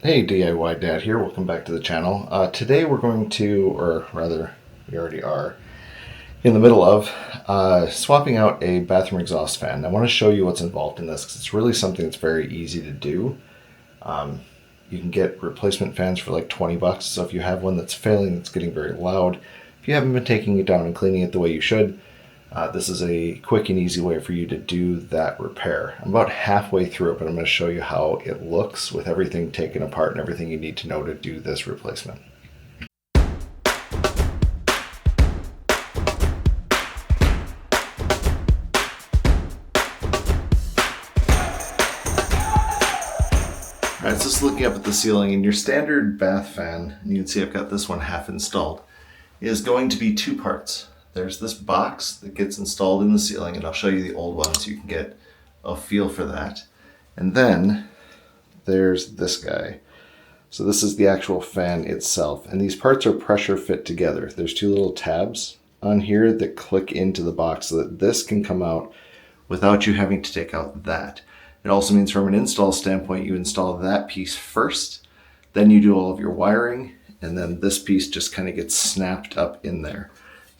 Hey, DIY Dad here. Welcome back to the channel. Today we're going to, or rather, we already are, in the middle of swapping out a bathroom exhaust fan. I want to show you what's involved in this because it's really something that's very easy to do. You can get replacement fans for like 20 bucks. So if you have one that's failing, that's getting very loud, if you haven't been taking it down and cleaning it the way you should, this is a quick and easy way for you to do that repair. I'm about halfway through it, but I'm going to show you how it looks with everything taken apart and everything you need to know to do this replacement. Alright, so just looking up at the ceiling, and your standard bath fan, and you can see I've got this one half installed, is going to be two parts. There's this box that gets installed in the ceiling, and I'll show you the old one so you can get a feel for that. And then there's this guy. So this is the actual fan itself, and these parts are pressure fit together. There's two little tabs on here that click into the box so that this can come out without you having to take out that. It also means from an install standpoint, you install that piece first, then you do all of your wiring, and then this piece just kind of gets snapped up in there.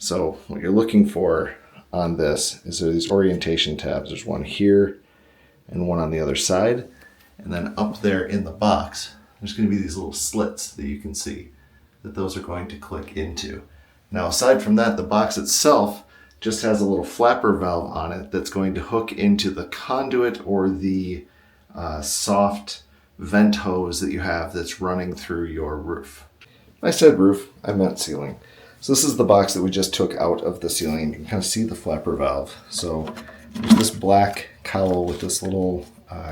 So what you're looking for on this is these orientation tabs. There's one here and one on the other side. And then up there in the box, there's going to be these little slits that you can see that those are going to click into. Now, aside from that, the box itself just has a little flapper valve on it that's going to hook into the conduit or the soft vent hose that you have that's running through your roof. When I said roof, I meant ceiling. So this is the box that we just took out of the ceiling. You can kind of see the flapper valve. So there's this black cowl with this little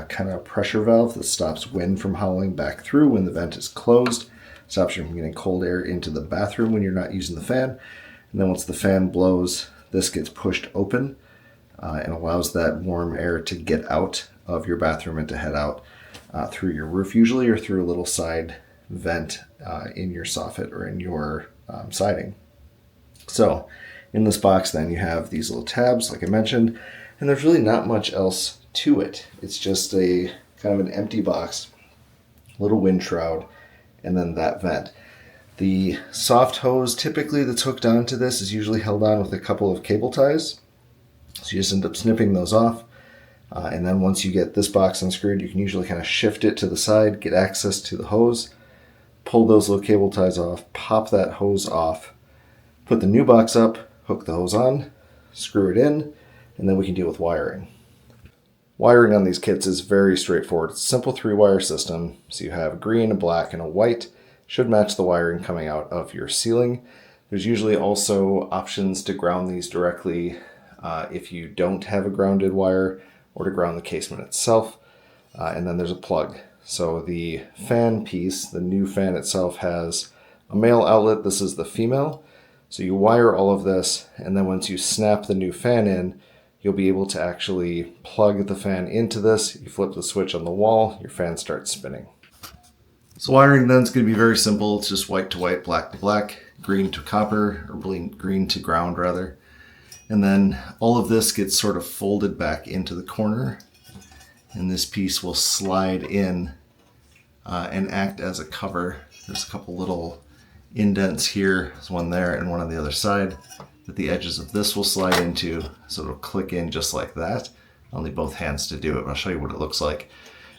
kind of pressure valve that stops wind from howling back through when the vent is closed. Stops you from getting cold air into the bathroom when you're not using the fan. And then once the fan blows, this gets pushed open and allows that warm air to get out of your bathroom and to head out through your roof usually, or through a little side vent in your soffit or in your siding. So in this box then you have these little tabs like I mentioned, and there's really not much else to it. It's just a kind of an empty box, little wind shroud, and then that vent. The soft hose typically that's hooked onto this is usually held on with a couple of cable ties. So you just end up snipping those off. And then once you get this box unscrewed, you can usually kind of shift it to the side, get access to the hose, pull those little cable ties off, pop that hose off, put the new box up, hook the hose on, screw it in, and then we can deal with wiring. Wiring on these kits is very straightforward. It's a simple 3-wire system. So you have a green, a black, and a white. Should match the wiring coming out of your ceiling. There's usually also options to ground these directly if you don't have a grounded wire, or to ground the casement itself. And then there's a plug. So the fan piece, the new fan itself, has a male outlet. This is the female. So you wire all of this, and then once you snap the new fan in, you'll be able to actually plug the fan into this. You flip the switch on the wall, your fan starts spinning. So wiring then is going to be very simple. It's just white to white, black to black, green to copper, or green to ground rather. And then all of this gets sort of folded back into the corner, and this piece will slide in and act as a cover. There's a couple little indents here. There's one there and one on the other side that the edges of this will slide into, so it'll click in just like that. I'll need both hands to do it, but I'll show you what it looks like.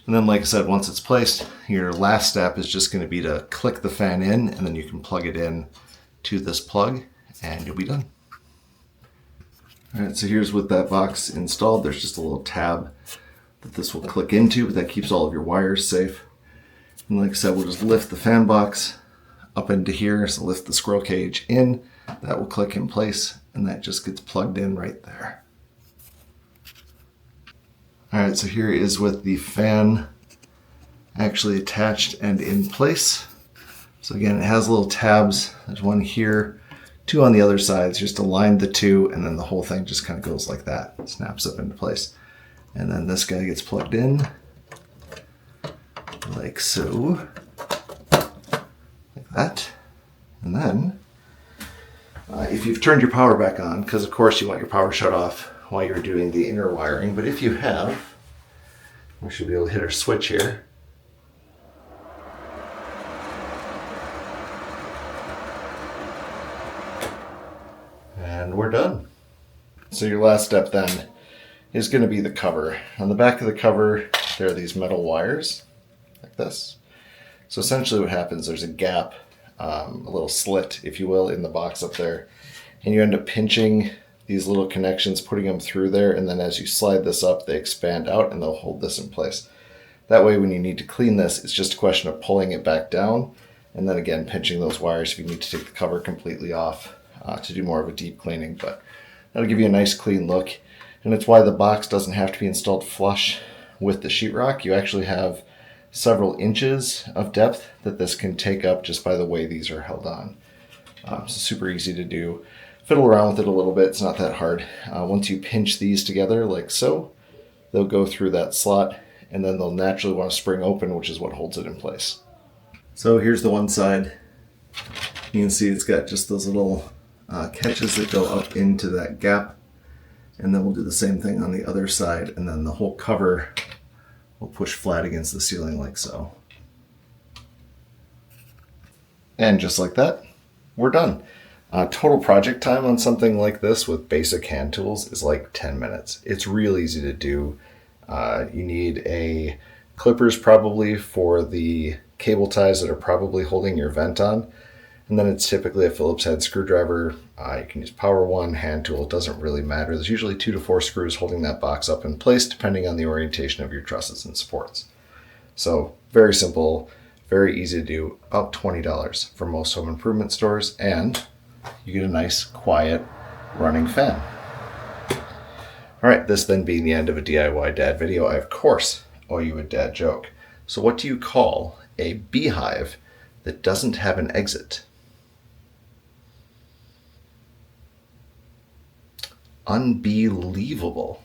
And then, like I said, once it's placed, your last step is just going to be to click the fan in, and then you can plug it in to this plug, and you'll be done. All right, so here's with that box installed. There's just a little tab that this will click into, but that keeps all of your wires safe. And like I said, we'll just lift the fan box up into here, so lift the squirrel cage in. That will click in place, and that just gets plugged in right there. All right, so here is with the fan actually attached and in place. So again, it has little tabs. There's one here, two on the other sides, just align the two, and then the whole thing just kind of goes like that. It snaps up into place. And then this guy gets plugged in, like so, like that. And then, if you've turned your power back on, because of course you want your power shut off while you're doing the inner wiring, but if you have, we should be able to hit our switch here. And we're done. So your last step then is going to be the cover. On the back of the cover, there are these metal wires like this. So essentially what happens, there's a gap, a little slit, if you will, in the box up there. And you end up pinching these little connections, putting them through there, and then as you slide this up, they expand out and they'll hold this in place. That way when you need to clean this, it's just a question of pulling it back down, and then again pinching those wires if you need to take the cover completely off to do more of a deep cleaning. But that'll give you a nice clean look, and it's why the box doesn't have to be installed flush with the sheetrock. You actually have several inches of depth that this can take up just by the way these are held on. So super easy to do. Fiddle around with it a little bit, it's not that hard. Once you pinch these together like so, they'll go through that slot, and then they'll naturally want to spring open, which is what holds it in place. So here's the one side. You can see it's got just those little catches that go up into that gap, and then we'll do the same thing on the other side, and then the whole cover will push flat against the ceiling like so. And just like that, we're done. Total project time on something like this with basic hand tools is like 10 minutes. It's real easy to do. You need clippers probably for the cable ties that are probably holding your vent on. And then it's typically a Phillips head screwdriver. You can use Power One, hand tool, it doesn't really matter. There's usually 2 to 4 screws holding that box up in place depending on the orientation of your trusses and supports. So very simple, very easy to do, about $20 for most home improvement stores, and you get a nice, quiet, running fan. All right, this then being the end of a DIY dad video, I of course owe you a dad joke. So what do you call a beehive that doesn't have an exit? Unbelievable.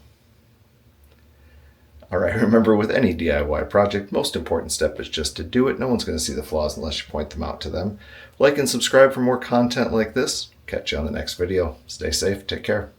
All right, remember with any DIY project, most important step is just to do it. No one's going to see the flaws unless you point them out to them. Like and subscribe for more content like this. Catch you on the next video. Stay safe. Take care.